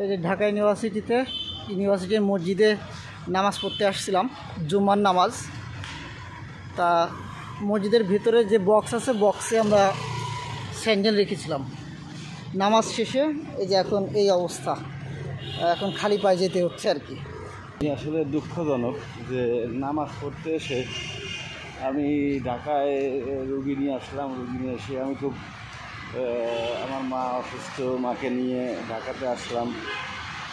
এই যে ঢাকা ইউনিভার্সিটির মসজিদে নামাজ পড়তে আসছিলাম, জুম্মার নামাজ। তা মসজিদের ভিতরে যে বক্স আছে, বক্সে আমরা স্যান্ডেল রেখেছিলাম। নামাজ শেষে এই যে এখন এই অবস্থা, এখন খালি পায়ে যেতে হচ্ছে আর কি। আসলে দুঃখজনক যে নামাজ পড়তে এসে আমি ঢাকায় রুগী নিয়ে আসলাম। রুগী নিয়ে এসে আমি খুব আমার মা অসুস্থ, মাকে নিয়ে ঢাকাতে আসলাম,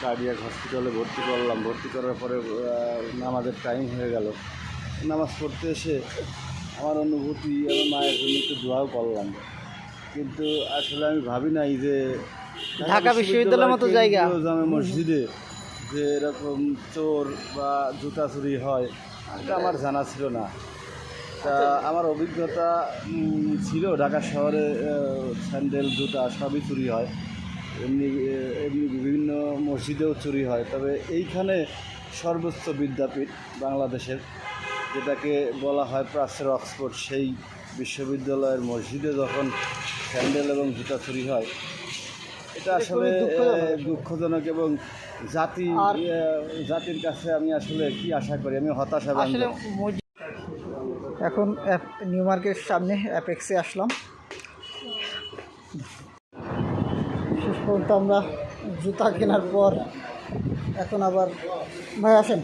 কার্ডিয়াক হসপিটালে ভর্তি করলাম। ভর্তি করার পরে নামাজের টাইম হয়ে গেল। নামাজ পড়তে এসে আমার অনুভূতি, আমার মায়ের জন্য একটু দোয়াও করলাম, কিন্তু আসলে আমি ভাবি নাই যে ঢাকা বিশ্ববিদ্যালয়ের মতো জায়গা, জামে মসজিদে যে এরকম চোর বা জুতা চুরি হয়, এটা আমার জানা ছিল না। তা আমার অভিজ্ঞতা ছিল ঢাকা শহরে স্যান্ডেল জুতা সবই চুরি হয়, এমনি এমনি বিভিন্ন মসজিদেও চুরি হয়। তবে এইখানে সর্বোচ্চ বিদ্যাপীঠ বাংলাদেশের, যেটাকে বলা হয় প্রাচ্যের অক্সফোর্ড, সেই বিশ্ববিদ্যালয়ের মসজিদে যখন স্যান্ডেল এবং জুতা চুরি হয়, এটা আসলে দুঃখজনক। এবং জাতির কাছে আমি আসলে কি আশা করি, আমি হতাশা। আসলে এখন নিউ মার্কেটের সামনে অ্যাপেক্সে আসলাম। শেষ পর্যন্ত আমরা জুতা কেনার পর এখন আবার ভাই আসেন,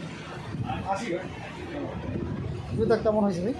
জুতা কেমন হয়েছে ভাই?